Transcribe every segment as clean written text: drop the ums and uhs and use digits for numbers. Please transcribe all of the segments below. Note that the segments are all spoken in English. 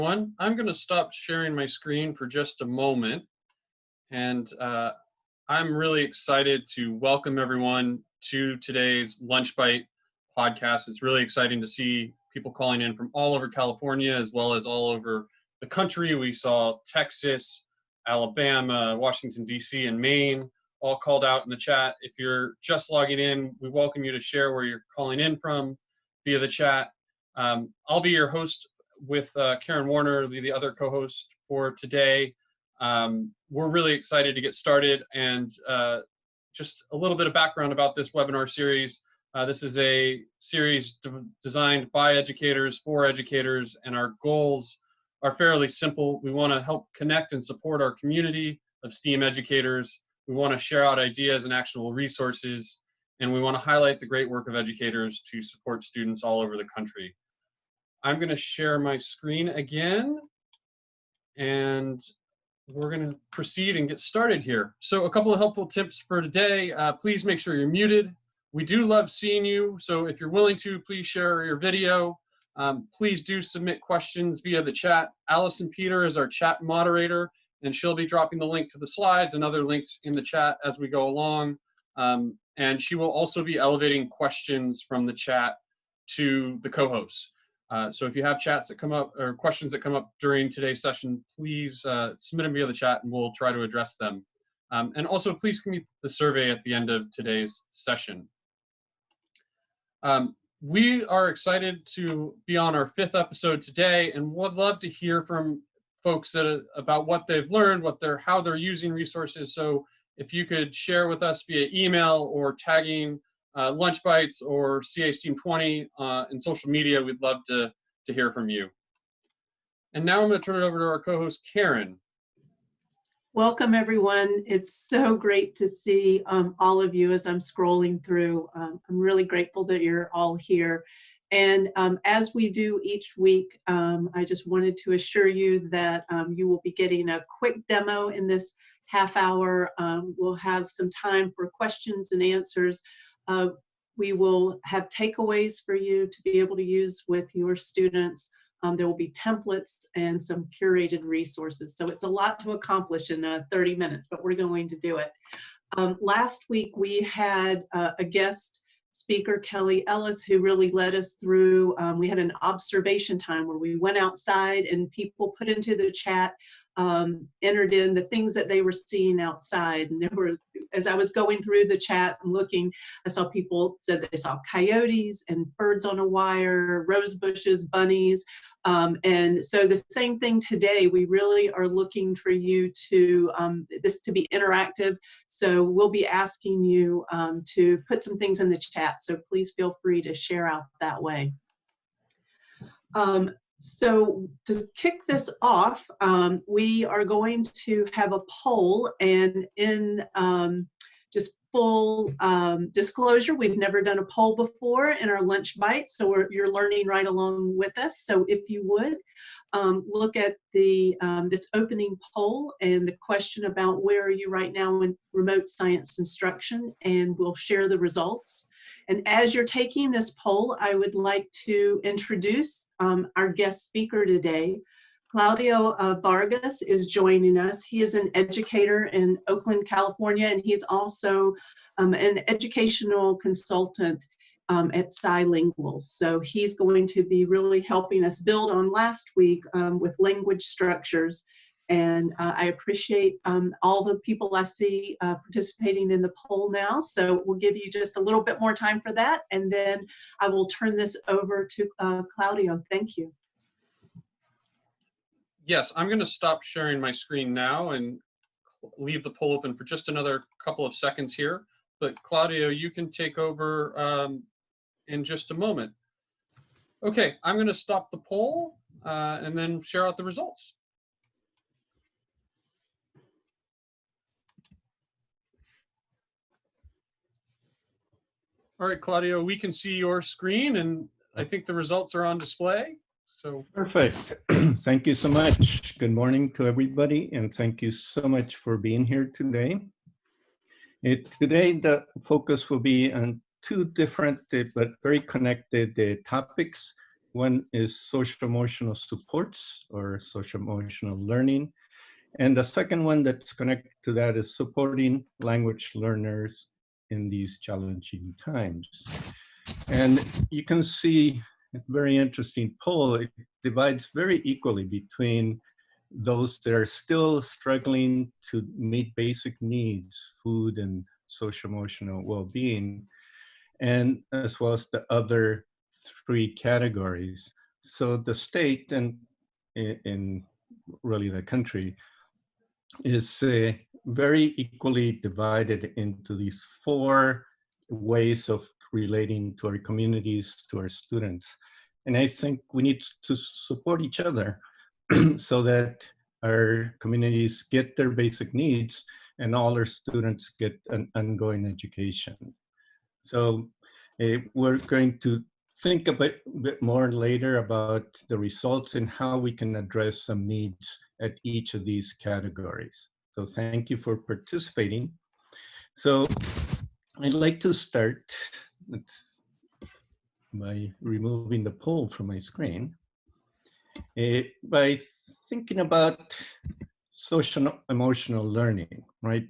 I'm going to stop sharing my screen for just a moment, and I'm really excited to welcome everyone to today's Lunch Bite podcast. It's really exciting to see people calling in from all over California as well as all over the country. We saw Texas, Alabama, Washington, D.C., and Maine all called out in the chat. If you're just logging in, we welcome you to share where you're calling in from via the chat. I'll be your host with Karen Warner, the other co-host for today. We're really excited to get started, and just a little bit of background about this webinar series. This is a series designed by educators for educators, and our goals are fairly simple. We want to help connect and support our community of STEAM educators. We want to share out ideas and actionable resources, and we want to highlight the great work of educators to support students all over the country. I'm going to share my screen again, and we're going to proceed and get started here. So a couple of helpful tips for today. Please make sure you're muted. We do love seeing you, so if you're willing to, please share your video. Please do submit questions via the chat. Allison Peter is our chat moderator, and she'll be dropping the link to the slides and other links in the chat as we go along. And she will also be elevating questions from the chat to the co-hosts. So if you have chats that come up or questions that come up during today's session, please submit them via the chat and we'll try to address them. And also please complete the survey at the end of today's session. We are excited to be on our 5th episode today, and would love to hear from folks about what they've learned, how they're using resources. So if you could share with us via email or tagging Lunch Bites or CA STEAM 20 in social media, we'd love to hear from you. And now I'm going to turn it over to our co-host, Karen. Welcome, everyone. It's so great to see all of you as I'm scrolling through. I'm really grateful that you're all here. And as we do each week, I just wanted to assure you that you will be getting a quick demo in this half hour. We'll have some time for questions and answers. We will have takeaways for you to be able to use with your students. There will be templates and some curated resources. So it's a lot to accomplish in 30 minutes, but we're going to do it. Last week we had a guest speaker, Kelly Ellis, who really led us through. We had an observation time where we went outside and people put into the chat, entered in the things that they were seeing outside. And there were, as I was going through the chat and looking, I saw people said they saw coyotes and birds on a wire, rose bushes, bunnies. And so the same thing today, we really are looking for you to, this to be interactive. So we'll be asking you to put some things in the chat. So please feel free to share out that way. So to kick this off, we are going to have a poll, and in just full disclosure, we've never done a poll before in our Lunch Bite, so you're learning right along with us. So if you would, look at the this opening poll and the question about where are you right now in remote science instruction, and we'll share the results. And as you're taking this poll, I would like to introduce our guest speaker today. Claudio Vargas is joining us. He is an educator in Oakland, California, and he's also an educational consultant at Scilingual. So he's going to be really helping us build on last week with language structures. And I appreciate all the people I see participating in the poll now. So we'll give you just a little bit more time for that. And then I will turn this over to Claudio. Thank you. Yes, I'm going to stop sharing my screen now and leave the poll open for just another couple of seconds here. But Claudio, you can take over in just a moment. Okay, I'm going to stop the poll and then share out the results. All right, Claudio, we can see your screen, and I think the results are on display. So perfect. Thank you so much. Good morning to everybody, and thank you so much for being here today. Today, the focus will be on two different but very connected topics. One is social emotional supports or social emotional learning. And the second one that's connected to that is supporting language learners in these challenging times. And you can see a very interesting poll. It divides very equally between those that are still struggling to meet basic needs, food and social emotional well-being, and as well as the other three categories. So the state and in really the country is very equally divided into these four ways of relating to our communities, to our students. And I think we need to support each other so that our communities get their basic needs and all our students get an ongoing education. So we're going to think a bit more later about the results and how we can address some needs at each of these categories. So thank you for participating. So I'd like to start by removing the poll from my screen by thinking about social emotional learning, right?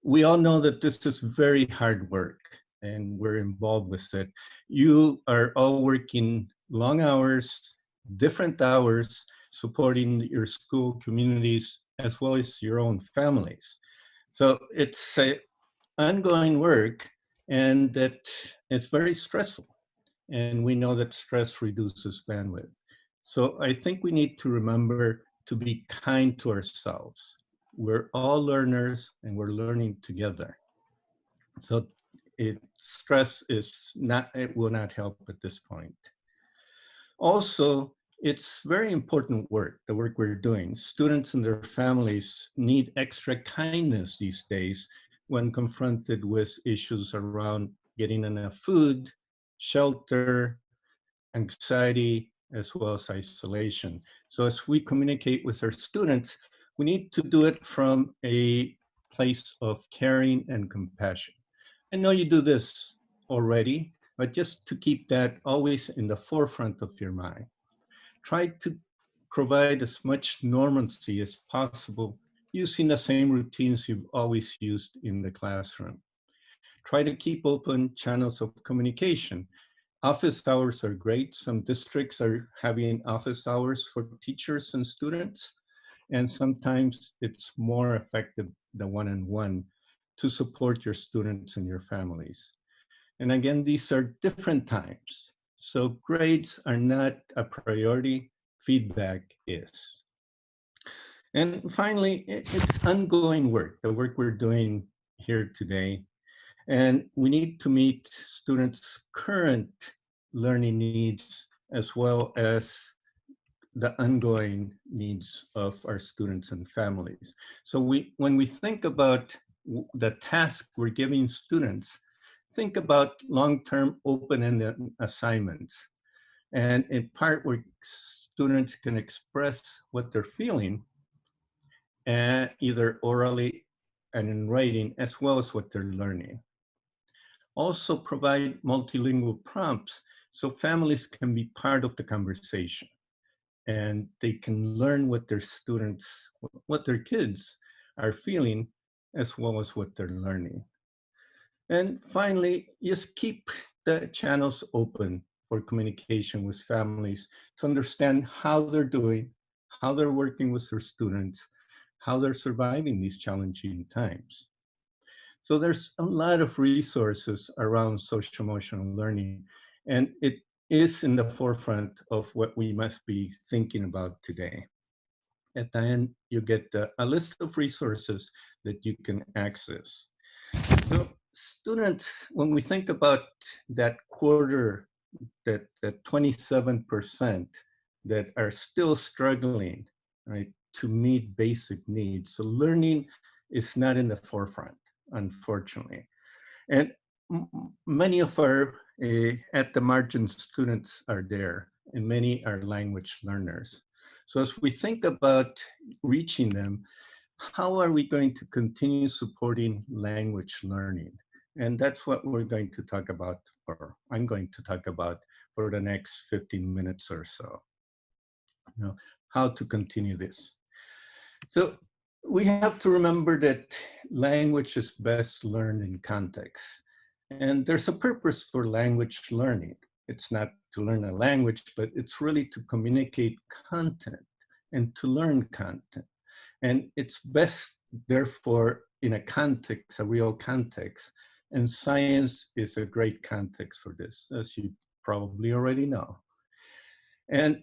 We all know that this is very hard work and we're involved with it. You are all working long hours, different hours, supporting your school communities as well as your own families. So it's ongoing work and that it's very stressful. And we know that stress reduces bandwidth. So I think we need to remember to be kind to ourselves. We're all learners and we're learning together. So stress is not, it will not help at this point. Also, it's very important work, the work we're doing. Students and their families need extra kindness these days when confronted with issues around getting enough food, shelter, anxiety, as well as isolation. So as we communicate with our students, we need to do it from a place of caring and compassion. I know you do this already, but just to keep that always in the forefront of your mind. Try to provide as much normalcy as possible using the same routines you've always used in the classroom. Try to keep open channels of communication. Office hours are great. Some districts are having office hours for teachers and students, and sometimes it's more effective than one-on-one to support your students and your families. And again, these are different times. So grades are not a priority, feedback is. And finally, it's ongoing work, the work we're doing here today. And we need to meet students' current learning needs as well as the ongoing needs of our students and families. So when we think about the task we're giving students, think about long-term open-ended assignments. And in part where students can express what they're feeling, either orally and in writing, as well as what they're learning. Also provide multilingual prompts so families can be part of the conversation and they can learn what their students, what their kids are feeling, as well as what they're learning. And finally, just keep the channels open for communication with families to understand how they're doing, how they're working with their students, how they're surviving these challenging times. So there's a lot of resources around social emotional learning, and it is in the forefront of what we must be thinking about today. At the end, you get a list of resources that you can access. So students, when we think about that quarter, that 27% that are still struggling, right, to meet basic needs. So learning is not in the forefront, unfortunately. And many of our at the margin students are there, and many are language learners. So as we think about reaching them, how are we going to continue supporting language learning? And that's what we're going to talk about, or I'm going to talk about for the next 15 minutes or so. You know, how to continue this. So we have to remember that language is best learned in context. And there's a purpose for language learning. It's not to learn a language, but it's really to communicate content and to learn content. And it's best, therefore, in a context, a real context. And science is a great context for this, as you probably already know. And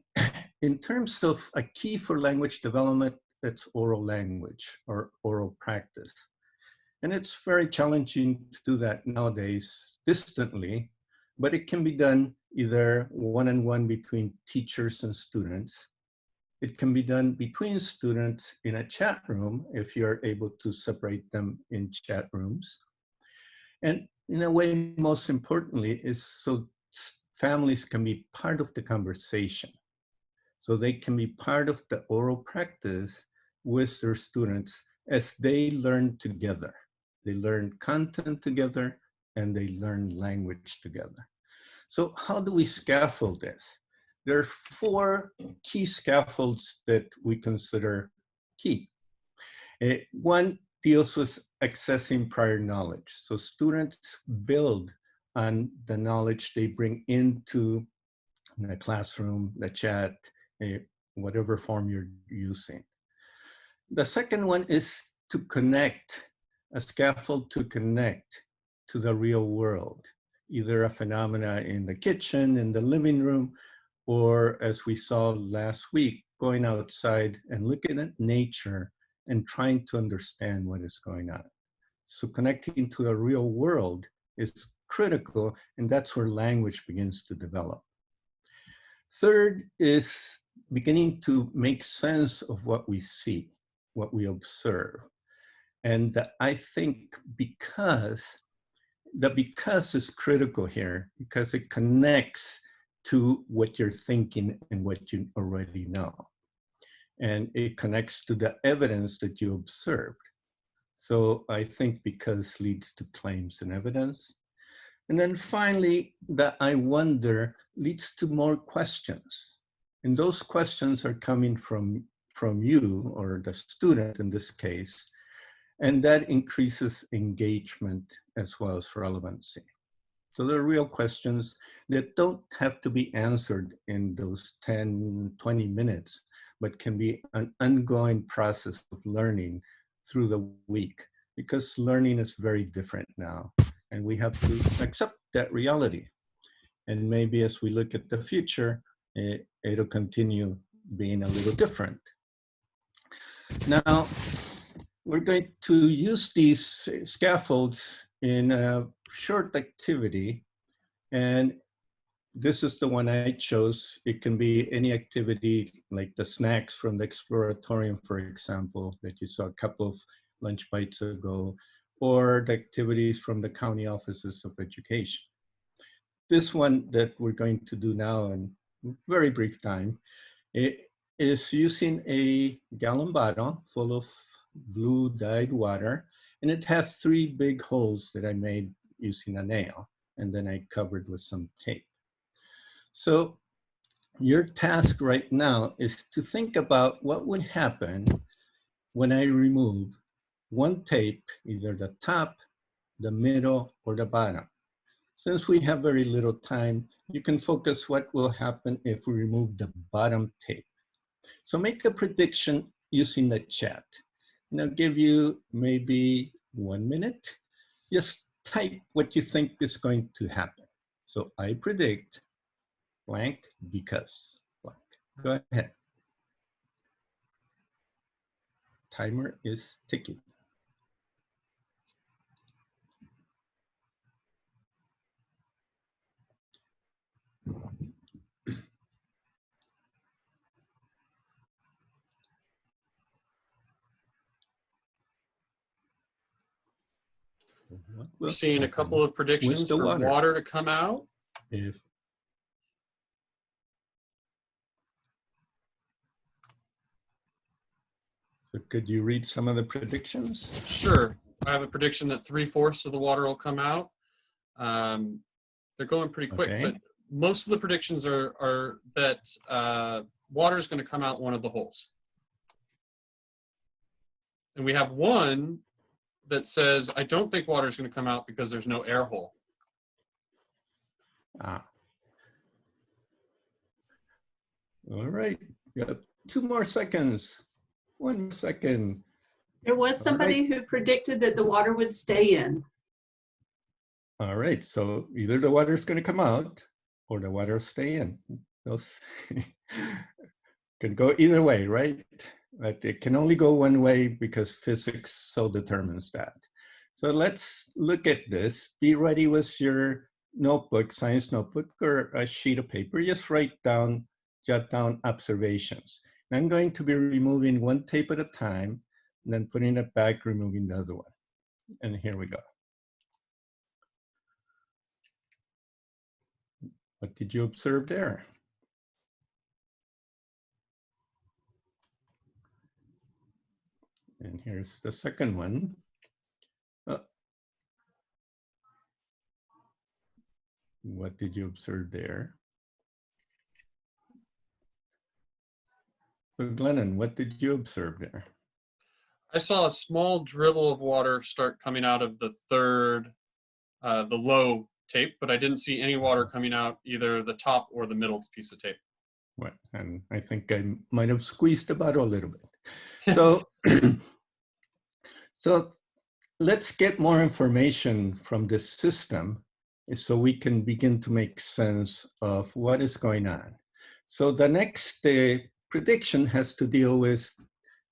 in terms of a key for language development, that's oral language or oral practice. And it's very challenging to do that nowadays distantly, but it can be done either one-on-one between teachers and students. It can be done between students in a chat room if you're able to separate them in chat rooms. And in a way, most importantly, is so families can be part of the conversation. So they can be part of the oral practice with their students as they learn together. They learn content together and they learn language together. So how do we scaffold this? There are 4 key scaffolds that we consider key. One deals with accessing prior knowledge. So students build on the knowledge they bring into the classroom, the chat, whatever form you're using. The second one is to connect, a scaffold to connect to the real world, either a phenomena in the kitchen, in the living room, or as we saw last week, going outside and looking at nature and trying to understand what is going on. So connecting to the real world is critical, and that's where language begins to develop. Third is beginning to make sense of what we see, what we observe. And I think because is critical here, because it connects to what you're thinking and what you already know. And it connects to the evidence that you observed. So I think because leads to claims and evidence. And then finally, the I wonder leads to more questions. And those questions are coming from you or the student in this case. And that increases engagement as well as relevancy. So there are real questions that don't have to be answered in those 10, 20 minutes, but can be an ongoing process of learning through the week, because learning is very different now. And we have to accept that reality. And maybe as we look at the future, it'll continue being a little different. Now, we're going to use these scaffolds in a short activity. And this is the one I chose. It can be any activity like the snacks from the Exploratorium, for example, that you saw a couple of lunch bites ago, or the activities from the county offices of education. This one that we're going to do now in very brief time, it is using a gallon bottle full of blue dyed water, and it has 3 big holes that I made using a nail, and then I covered with some tape. So your task right now is to think about what would happen when I remove one tape, either the top, the middle, or the bottom. Since we have very little time, you can focus what will happen if we remove the bottom tape. So make a prediction using the chat. And I'll give you maybe 1 minute. Just type what you think is going to happen. So I predict blank because blank. Go ahead. Timer is ticking. We're seeing a couple of predictions for water to come out. So could you read some of the predictions? Sure. I have a prediction that 3/4 of the water will come out. They're going pretty quick, but most of the predictions are that water is going to come out one of the holes. And we have one that says, I don't think water is going to come out because there's no air hole. Ah. All right, we got 2 more seconds. 1 more second. There was somebody who predicted that the water would stay in. All right, so either the water is going to come out or the water will stay in. Those can go either way, right? But it can only go one way because physics so determines that. So let's look at this. Be ready with your notebook, science notebook, or a sheet of paper. Just jot down observations. And I'm going to be removing one tape at a time, and then putting it back, removing the other one. And here we go. What did you observe there? And here's the second one. What did you observe there? So Glennon, what did you observe there? I saw a small dribble of water start coming out of the third, the low tape, but I didn't see any water coming out either the top or the middle piece of tape. Right, and I think I might have squeezed the bottle a little bit. So, so let's get more information from this system so we can begin to make sense of what is going on. So the next prediction has to deal with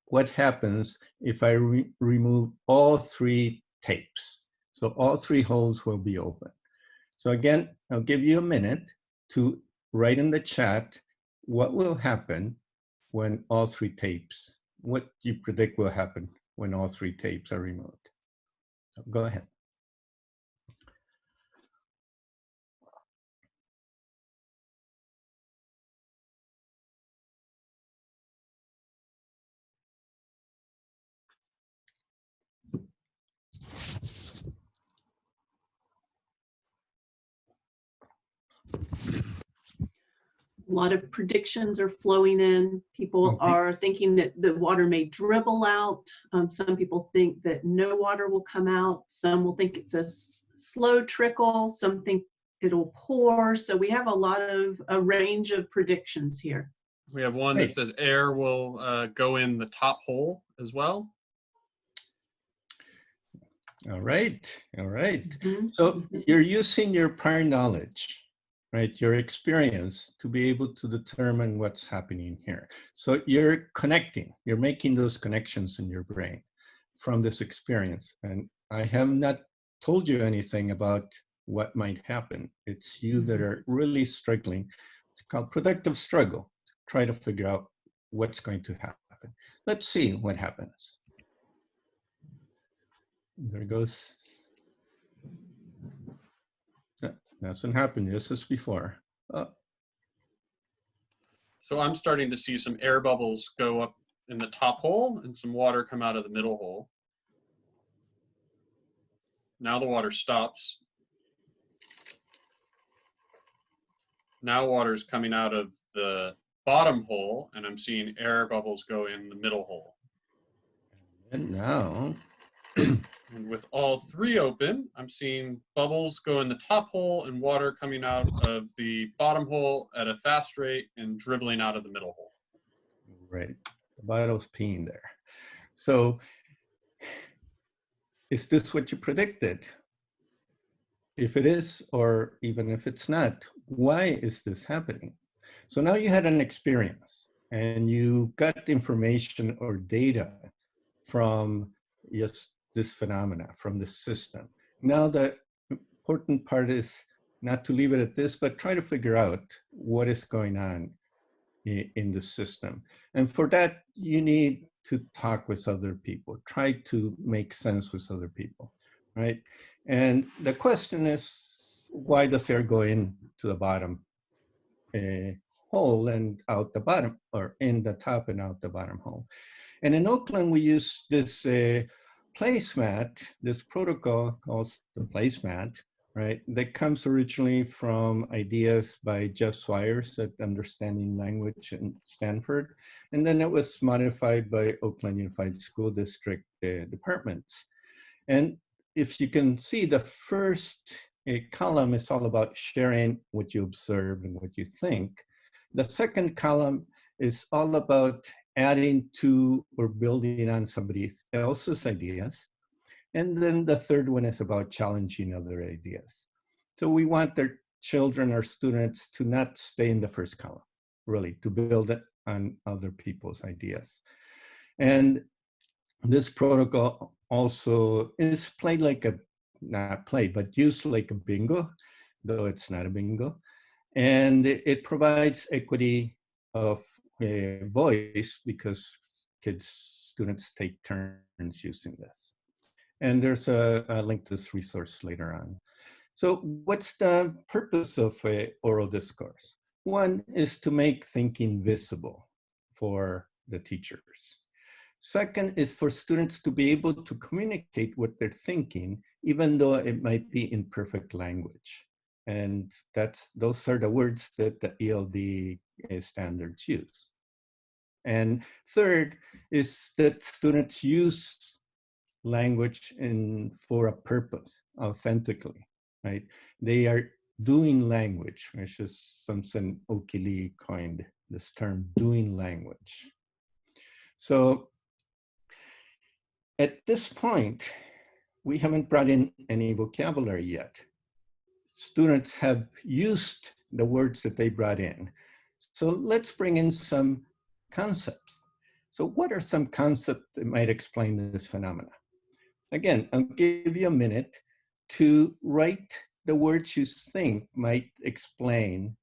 what happens if I remove all 3 tapes. So all 3 holes will be open. So again, I'll give you a minute to write in the chat what will happen when all 3 tapes, what you predict will happen when all 3 tapes are removed. So go ahead. A lot of predictions are flowing in. People are thinking that the water may dribble out. Some people think that no water will come out. Some will think it's a slow trickle. Some think it'll pour. So we have a range of predictions here. We have one that says air will go in the top hole as well. All right, all right. Mm-hmm. So you're using your prior knowledge, right? Your experience to be able to determine what's happening here. So you're connecting, you're making those connections in your brain from this experience. And I have not told you anything about what might happen. It's you that are really struggling. It's called productive struggle. Try to figure out what's going to happen. Let's see what happens. There goes. Nothing happened just as before. So I'm starting to see some air bubbles go up in the top hole and some water come out of the middle hole. Now the water stops. Now water is coming out of the bottom hole, and I'm seeing air bubbles go in the middle hole. And now, and with all 3 open, I'm seeing bubbles go in the top hole and water coming out of the bottom hole at a fast rate and dribbling out of the middle hole. Right, the bottle's peeing there. So, is this what you predicted? If it is, or even if it's not, why is this happening? So now you had an experience and you got information or data from just this phenomena, from the system. Now the important part is not to leave it at this, but try to figure out what is going on in the system. And for that, you need to talk with other people, try to make sense with other people, right? And the question is, why does air go into the bottom hole and out the bottom, or in the top and out the bottom hole? And in Oakland, we use this placemat, this protocol called the placemat, right? That comes originally from ideas by Jeff Swires at Understanding Language in Stanford. And then it was modified by Oakland Unified School District departments. And if you can see, the first column is all about sharing what you observe and what you think. The second column is all about adding to or building on somebody else's ideas. And then the third one is about challenging other ideas. So we want their children or students to not stay in the first column, really, to build it on other people's ideas. And this protocol also is played like a, not played, but used like a bingo, though it's not a bingo. And it provides equity of voice because students take turns using this. And there's a link to this resource later on. So what's the purpose of oral discourse? One is to make thinking visible for the teachers. Second is for students to be able to communicate what they're thinking, even though it might be in perfect language. And those are the words that the ELD standards use. And third is that students use language for a purpose, authentically, right? They are doing language, which is something Oki Lee coined, this term, doing language. So at this point, we haven't brought in any vocabulary yet. Students have used the words that they brought in. So let's bring in some concepts. So what are some concepts that might explain this phenomena? Again, I'll give you a minute to write the words you think might explain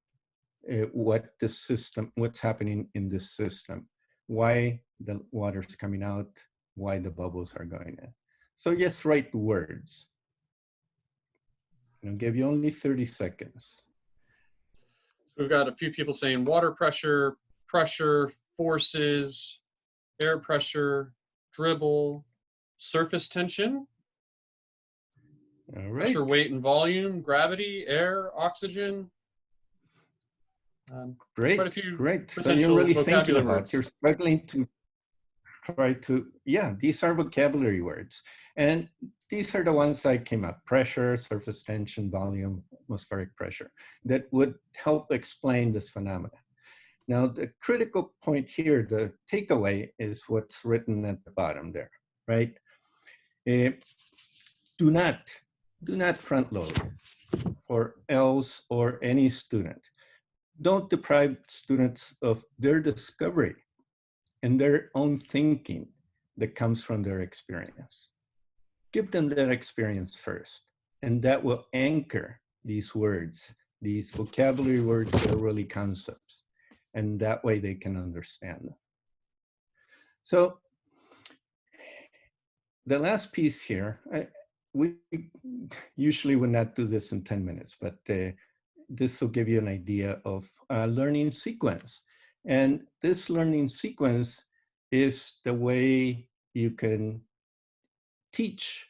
what's happening in this system, why the water's coming out, why the bubbles are going in. So just write words. I'll give you only 30 seconds. We've got a few people saying water pressure, pressure, forces, air pressure, dribble, surface tension, All right. pressure, weight, and volume, gravity, air, oxygen. Great, quite a few great. So potential you're really thinking vocabulary about, words. you're struggling to try to, yeah, these are vocabulary words. And these are the ones I came up: pressure, surface tension, volume, atmospheric pressure, that would help explain this phenomena. Now, the critical point here, the takeaway, is what's written at the bottom there, right? Do not front load for else or any student. Don't deprive students of their discovery and their own thinking that comes from their experience. Give them that experience first, and that will anchor these words, these vocabulary words that are really concepts, and that way they can understand them. So the last piece here, we usually would not do this in 10 minutes, but this will give you an idea of a learning sequence. And this learning sequence is the way you can teach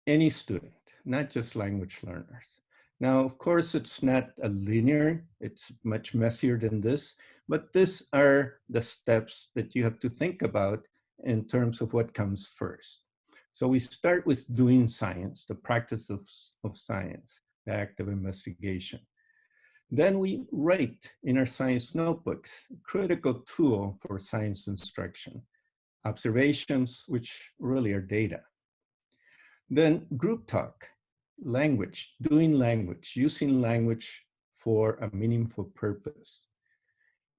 any student, not just language learners. Now, of course, it's not a linear, it's much messier than this, but these are the steps that you have to think about in terms of what comes first. So we start with doing science, the practice of science, the act of investigation. Then we write in our science notebooks, a critical tool for science instruction, observations, which really are data. Then group talk, language, doing language, using language for a meaningful purpose.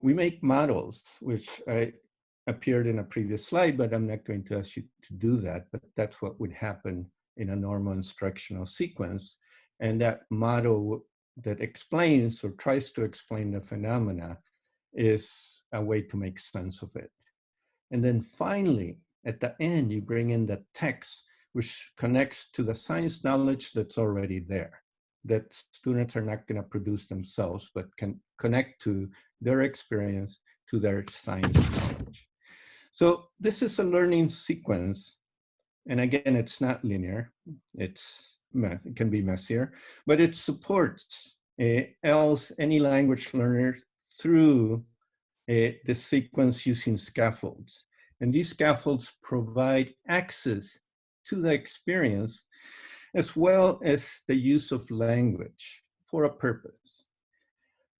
We make models, which appeared in a previous slide, but I'm not going to ask you to do that, but that's what would happen in a normal instructional sequence. And that model that explains or tries to explain the phenomena is a way to make sense of it. And then finally, at the end, you bring in the text, which connects to the science knowledge that's already there, that students are not going to produce themselves, but can connect to their experience, to their science knowledge. So this is a learning sequence. And again, it's not linear. It's it can be messier, but it supports else any language learner through the sequence using scaffolds. And these scaffolds provide access to the experience as well as the use of language for a purpose.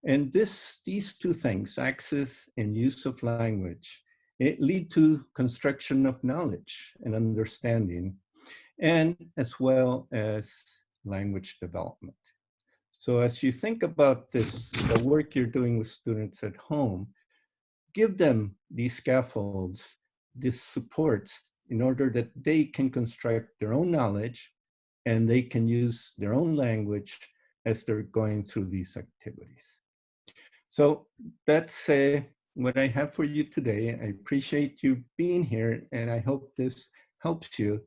And these two things, access and use of language, it lead to construction of knowledge and understanding, and as well as language development. So as you think about this, the work you're doing with students at home, give them these scaffolds, these supports, in order that they can construct their own knowledge and they can use their own language as they're going through these activities. So that's what I have for you today. I appreciate you being here, and I hope this helps you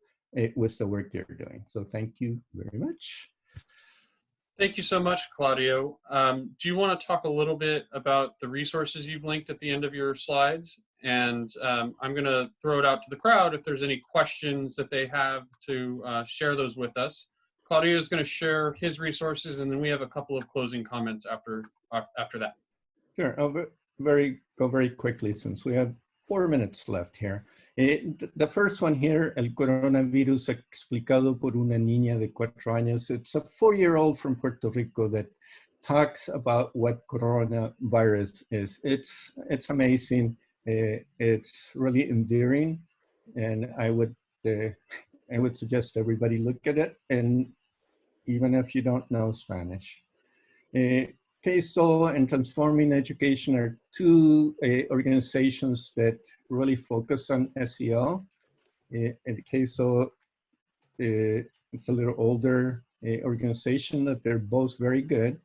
with the work you're doing. So thank you very much. Thank you so much, Claudio. Do you want to talk a little bit about the resources you've linked at the end of your slides? And I'm going to throw it out to the crowd if there's any questions that they have to share those with us. Claudio is going to share his resources, and then we have a couple of closing comments after that. Sure. I'll go very quickly since we have 4 minutes left here. The first one here, El coronavirus explicado por una niña de 4 años. It's a 4-year-old from Puerto Rico that talks about what coronavirus is. It's amazing. It's really endearing, and I would suggest everybody look at it, and even if you don't know Spanish. CASO and Transforming Education are two organizations that really focus on SEL. And CASO, it's a little older organization, that they're both very good.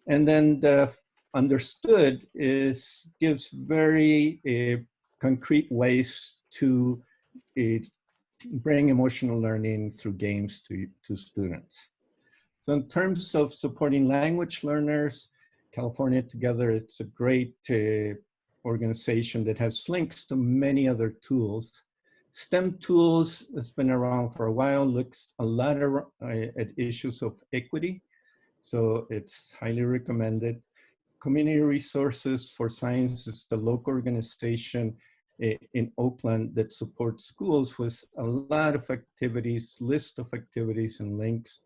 And then the Understood gives very concrete ways to bring emotional learning through games to students. So in terms of supporting language learners, California Together, it's a great organization that has links to many other tools. STEM Tools has been around for a while, looks a lot at issues of equity, so it's highly recommended. Community Resources for Science is the local organization in Oakland that supports schools with a lot of activities, list of activities and links.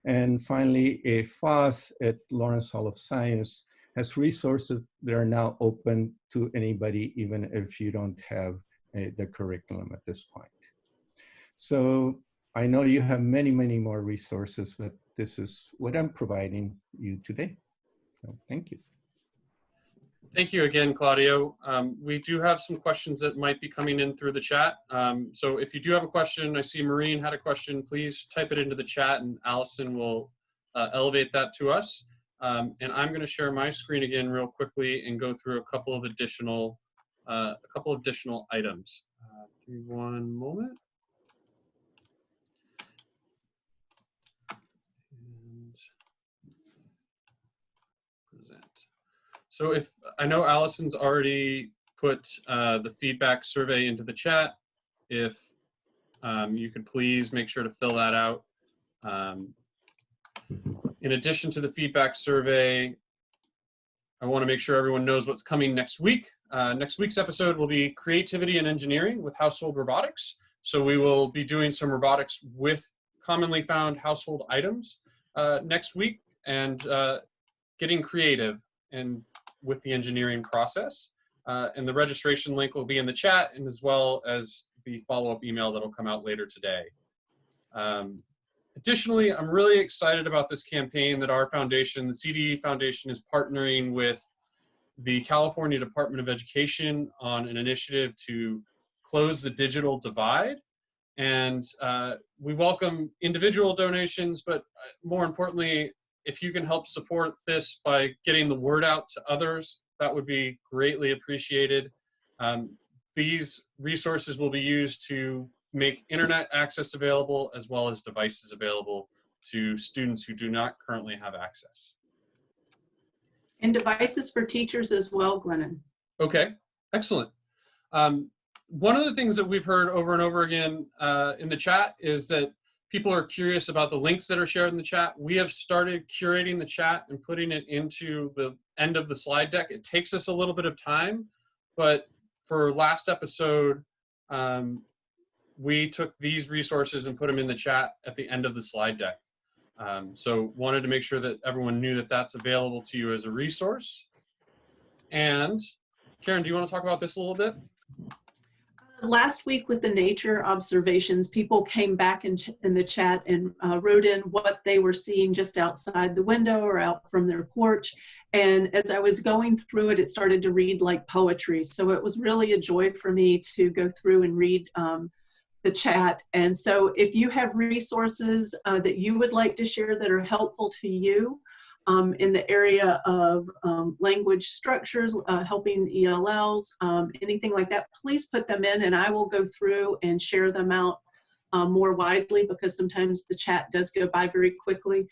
And finally, FOSS at Lawrence Hall of Science has resources that are now open to anybody, even if you don't have the curriculum at this point. So I know you have many, many more resources, but this is what I'm providing you today. So thank you. Thank you again, Claudio. We do have some questions that might be coming in through the chat. So if you do have a question, I see Maureen had a question, please type it into the chat and Allison will elevate that to us. And I'm going to share my screen again real quickly and go through a couple of additional items. Give me one moment. And present. So if I know Allison's already put the feedback survey into the chat, if you could please make sure to fill that out. In addition to the feedback survey, I want to make sure everyone knows what's coming next week. Next week's episode will be Creativity and Engineering with Household Robotics. So we will be doing some robotics with commonly found household items next week, and getting creative and with the engineering process. And the registration link will be in the chat, and as well as the follow-up email that'll come out later today. Additionally, I'm really excited about this campaign that our foundation, the CDE Foundation, is partnering with the California Department of Education on an initiative to close the digital divide. And we welcome individual donations, but more importantly, if you can help support this by getting the word out to others, that would be greatly appreciated. These resources will be used to make internet access available, as well as devices available to students who do not currently have access. And devices for teachers as well, Glennon. Okay, excellent. One of the things that we've heard over and over again in the chat is that people are curious about the links that are shared in the chat, we have started curating the chat and putting it into the end of the slide deck. It takes us a little bit of time, but for last episode, we took these resources and put them in the chat at the end of the slide deck. So wanted to make sure that everyone knew that that's available to you as a resource. And Karen, do you want to talk about this a little bit? Last week with the nature observations, people came back in the chat and wrote in what they were seeing just outside the window or out from their porch. And as I was going through it, it started to read like poetry. So it was really a joy for me to go through and read the chat. And so if you have resources that you would like to share that are helpful to you, in the area of language structures, helping ELLs, anything like that, please put them in and I will go through and share them out more widely, because sometimes the chat does go by very quickly.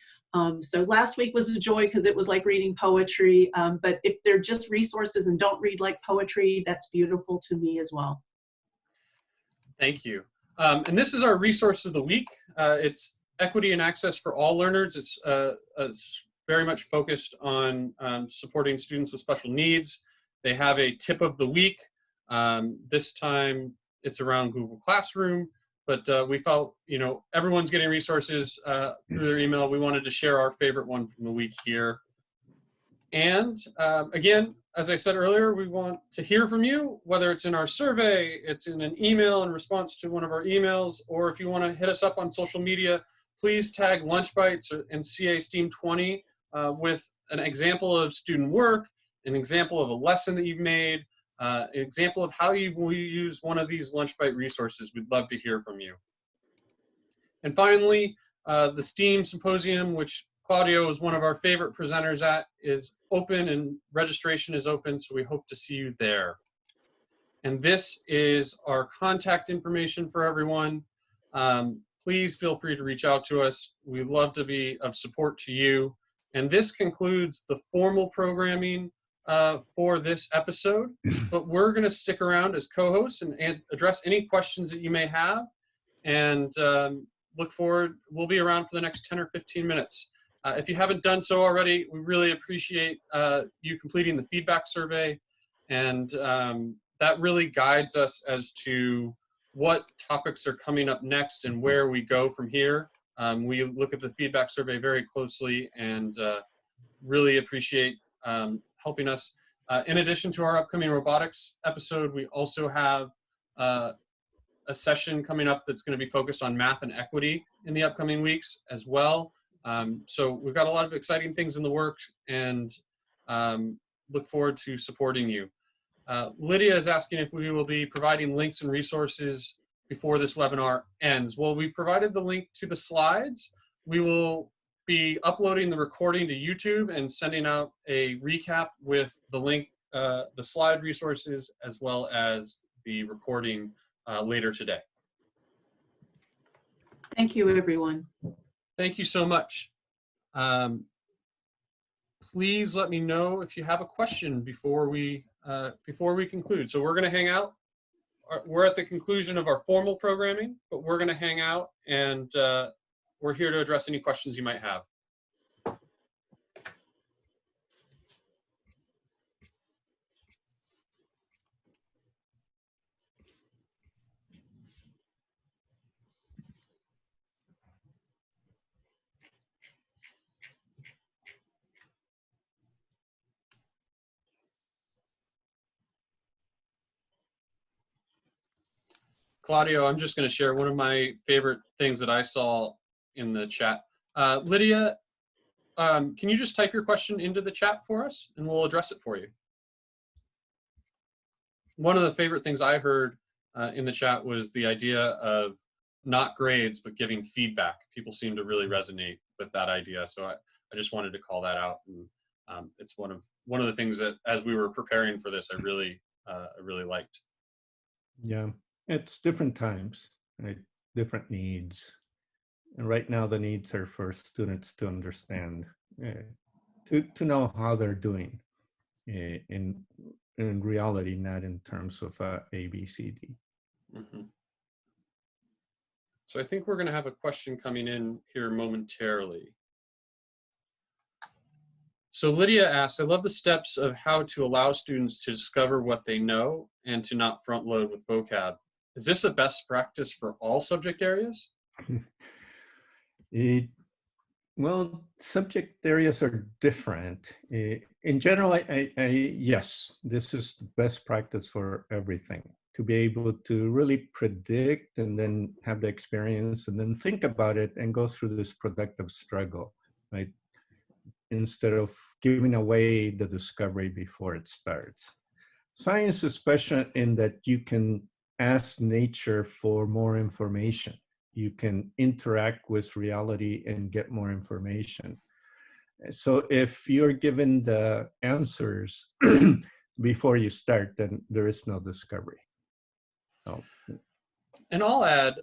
So last week was a joy because it was like reading poetry, but if they're just resources and don't read like poetry, that's beautiful to me as well. Thank you. And this is our resource of the week. It's Equity and Access for All Learners. It's very much focused on supporting students with special needs. They have a tip of the week. This time it's around Google Classroom, but we felt, you know, everyone's getting resources through their email. We wanted to share our favorite one from the week here. And again, as I said earlier, we want to hear from you, whether it's in our survey, it's in an email in response to one of our emails, or if you want to hit us up on social media, please tag Lunch Bites and CA STEAM 20 with an example of student work, an example of a lesson that you've made, an example of how you've used one of these Lunch Bite resources. We'd love to hear from you. And finally, the STEAM Symposium, which Claudio is one of our favorite presenters at, is open and registration is open, so we hope to see you there. And this is our contact information for everyone. Please feel free to reach out to us. We'd love to be of support to you. And this concludes the formal programming for this episode, but we're going to stick around as co-hosts and address any questions that you may have, and look forward. We'll be around for the next 10 or 15 minutes. If you haven't done so already, we really appreciate you completing the feedback survey, and that really guides us as to what topics are coming up next and where we go from here. We look at the feedback survey very closely and really appreciate helping us. In addition to our upcoming robotics episode, we also have a session coming up that's going to be focused on math and equity in the upcoming weeks as well. So we've got a lot of exciting things in the works, and look forward to supporting you. Lydia is asking if we will be providing links and resources before this webinar ends. Well, we've provided the link to the slides. We will be uploading the recording to YouTube and sending out a recap with the link, the slide resources, as well as the recording later today. Thank you, everyone. Thank you so much. Please let me know if you have a question before we conclude. So we're going to hang out. We're at the conclusion of our formal programming, but we're going to hang out, and we're here to address any questions you might have. Claudio, I'm just going to share one of my favorite things that I saw in the chat. Lydia, can you just type your question into the chat for us, and we'll address it for you? One of the favorite things I heard in the chat was the idea of not grades, but giving feedback. People seem to really resonate with that idea. So I just wanted to call that out. And it's one of the things that, as we were preparing for this, I really liked. Yeah, it's different times, right? Different needs. And right now the needs are for students to understand, to know how they're doing in reality, not in terms of A, B, C, D. Mm-hmm. So I think we're going to have a question coming in here momentarily. So Lydia asks, I love the steps of how to allow students to discover what they know and to not front load with vocab. Is this a best practice for all subject areas? Well, subject areas are different. In general, yes, this is the best practice for everything. To be able to really predict and then have the experience and then think about it and go through this productive struggle, right? Instead of giving away the discovery before it starts. Science is special in that you can ask nature for more information. You can interact with reality and get more information. So if you're given the answers before you start, then there is no discovery. So. And I'll add,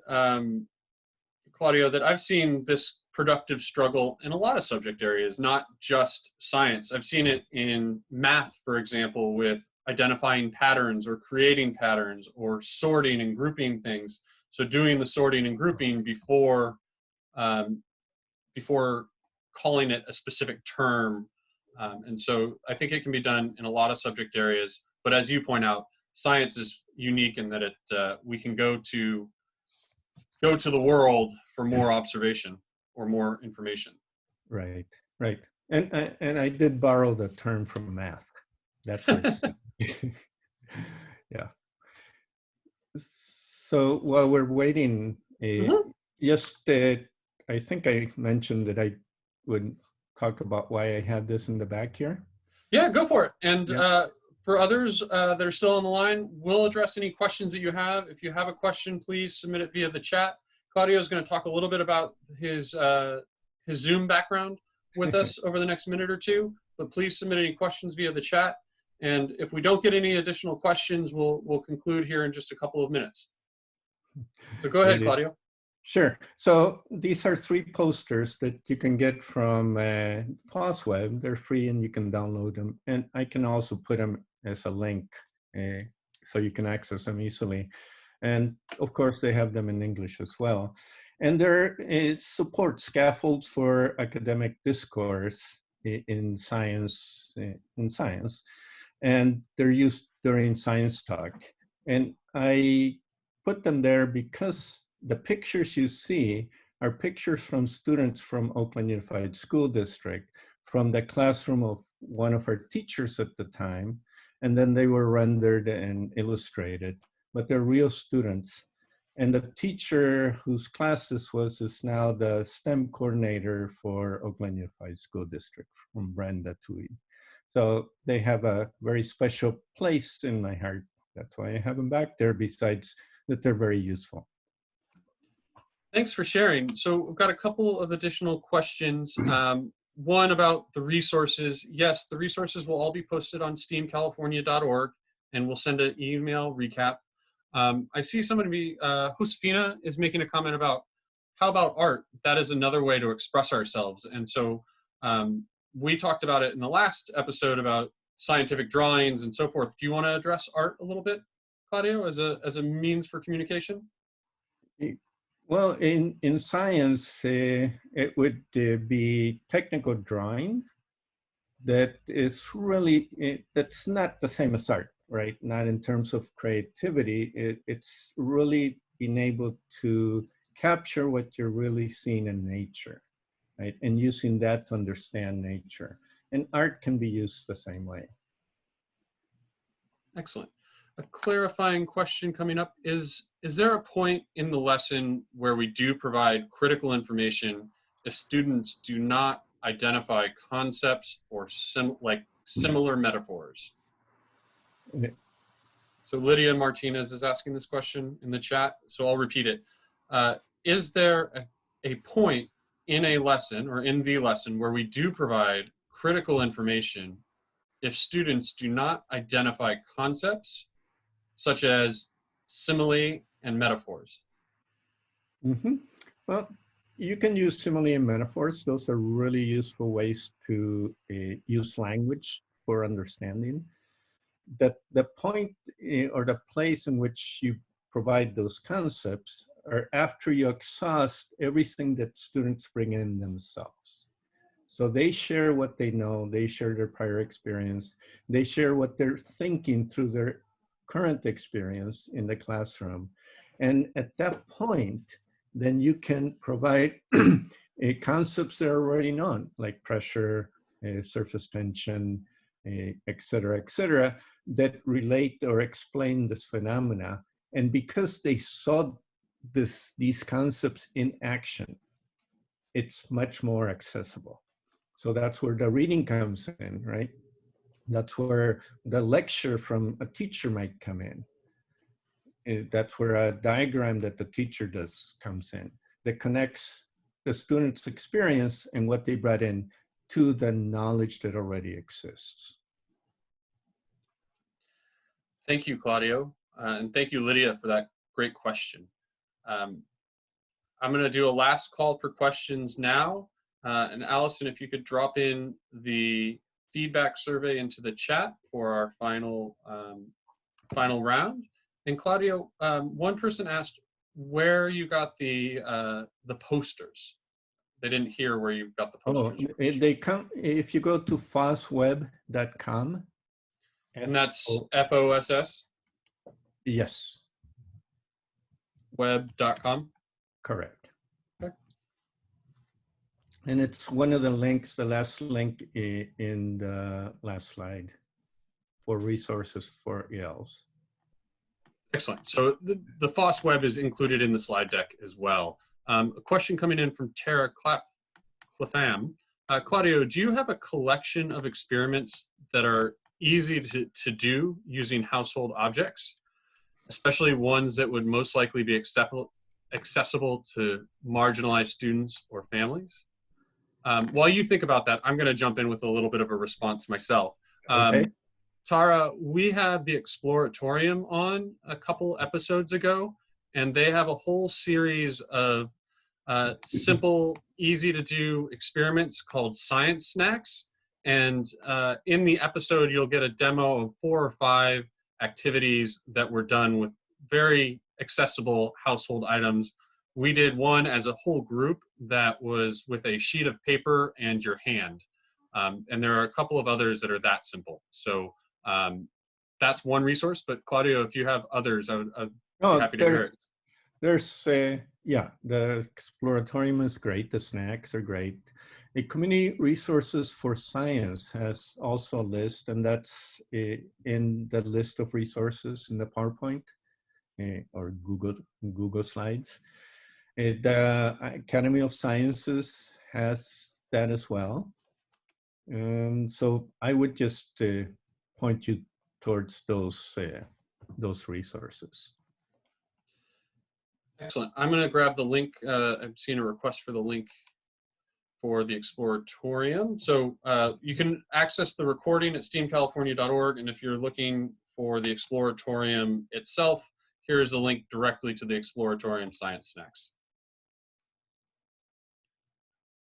Claudio, that I've seen this productive struggle in a lot of subject areas, not just science. I've seen it in math, for example, with identifying patterns or creating patterns or sorting and grouping things. So doing the sorting and grouping before calling it a specific term. And so I think it can be done in a lot of subject areas. But as you point out, science is unique in that we can go to the world for more observation or more information. Right, right. And I did borrow the term from math. That's where it's yeah. So while we're waiting, just I think I mentioned that I would talk about why I have this in the back here. Yeah, go for it. And for others that are still on the line, we'll address any questions that you have. If you have a question, please submit it via the chat. Claudio is going to talk a little bit about his Zoom background with us over the next minute or two, but please submit any questions via the chat. And if we don't get any additional questions, we'll conclude here in just a couple of minutes. So go ahead, Claudio. Sure. So these are 3 posters that you can get from FOSWeb. They're free and you can download them. And I can also put them as a link so you can access them easily. And of course, they have them in English as well. And there is support scaffolds for academic discourse in science. And they're used during science talk. And I put them there because the pictures you see are pictures from students from Oakland Unified School District, from the classroom of one of our teachers at the time, and then they were rendered and illustrated, but they're real students. And the teacher whose class this was is now the STEM coordinator for Oakland Unified School District, from Brenda Tui. So they have a very special place in my heart. That's why I have them back there, besides that they're very useful. Thanks for sharing. So we've got a couple of additional questions. One about the resources. Yes, the resources will all be posted on steamcalifornia.org, and we'll send an email recap. I see somebody, Josefina, is making a comment about how about art? That is another way to express ourselves. And so we talked about it in the last episode about scientific drawings and so forth. Do you want to address art a little bit, Claudio, as a means for communication? Well, in science, it would be technical drawing that is really, that's not the same as art, right? Not in terms of creativity. It's really being able to capture what you're really seeing in nature, right? And using that to understand nature. And art can be used the same way. Excellent. A clarifying question coming up is there a point in the lesson where we do provide critical information if students do not identify concepts or similar metaphors? Okay. So Lydia Martinez is asking this question in the chat, so I'll repeat it. Is there a point in a lesson or in the lesson where we do provide critical information if students do not identify concepts such as simile and metaphors? Mm-hmm. Well, you can use simile and metaphors. Those are really useful ways to use language for understanding. The point or the place in which you provide those concepts are after you exhaust everything that students bring in themselves. So they share what they know, they share their prior experience, they share what they're thinking through their current experience in the classroom. And at that point, then you can provide concepts that are already known, like pressure, surface tension, et cetera, that relate or explain this phenomena. And because they saw these concepts in action, it's much more accessible. So that's where the reading comes in, right? That's where the lecture from a teacher might come in. That's where a diagram that the teacher does comes in, that connects the student's experience and what they brought in to the knowledge that already exists. Thank you, Claudio. And thank you, Lydia, for that great question. I'm going to do a last call for questions now. And Allison, if you could drop in the feedback survey into the chat for our final round. And Claudio, one person asked where you got the posters. They didn't hear where you got the posters. Oh, they come if you go to fossweb.com. And that's FOSS? Yes. Web.com? Correct. Okay. And it's one of the links, the last link in the last slide for resources for ELs. Excellent. So the FOSS web is included in the slide deck as well. A question coming in from Tara Clapham. Claudio, do you have a collection of experiments that are easy to do using household objects, especially ones that would most likely be accessible to marginalized students or families? While you think about that, I'm going to jump in with a little bit of a response myself. Okay. Tara, we had the Exploratorium on a couple episodes ago, and they have a whole series of simple, easy to do experiments called Science Snacks. And in the episode, you'll get a demo of 4 or 5 activities that were done with very accessible household items. We did one as a whole group that was with a sheet of paper and your hand. And there are a couple of others that are that simple. So that's one resource, but Claudio, if you have others, I'd be happy to hear it. There's, yeah, the Exploratorium is great. The snacks are great. The Community Resources for Science has also a list, and that's in the list of resources in the PowerPoint or Google Slides. The Academy of Sciences has that as well. So I would just point you towards those resources. Excellent. I'm going to grab the link. I've seen a request for the link for the Exploratorium. So you can access the recording at steamcalifornia.org. And if you're looking for the Exploratorium itself, here's a link directly to the Exploratorium Science Snacks.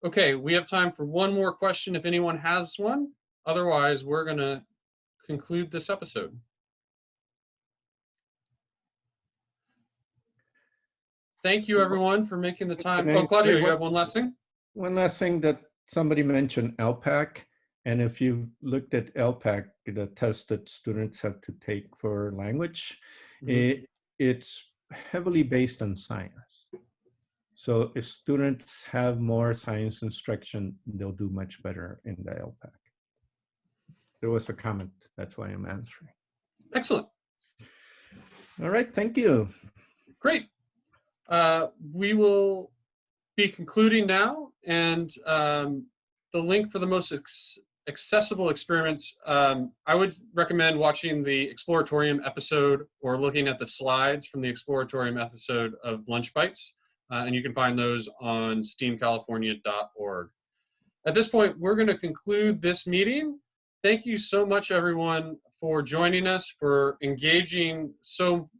Okay, we have time for one more question if anyone has one. Otherwise, we're going to conclude this episode. Thank you, everyone, for making the time. Oh, Claudio, you have one last thing? One last thing that somebody mentioned, LPAC. And if you looked at LPAC, the test that students have to take for language, it's heavily based on science. So if students have more science instruction, they'll do much better in the LPAC. There was a comment, that's why I'm answering. Excellent. All right, thank you. Great. We will be concluding now, and the link for the most accessible experiments, I would recommend watching the Exploratorium episode or looking at the slides from the Exploratorium episode of Lunch Bites. And you can find those on steamcalifornia.org. At this point, we're going to conclude this meeting. Thank you so much, everyone, for joining us, for engaging so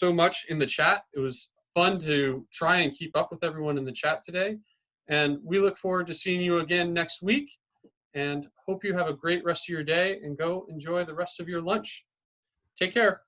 much in the chat. It was fun to try and keep up with everyone in the chat today. And we look forward to seeing you again next week, and hope you have a great rest of your day and go enjoy the rest of your lunch. Take care.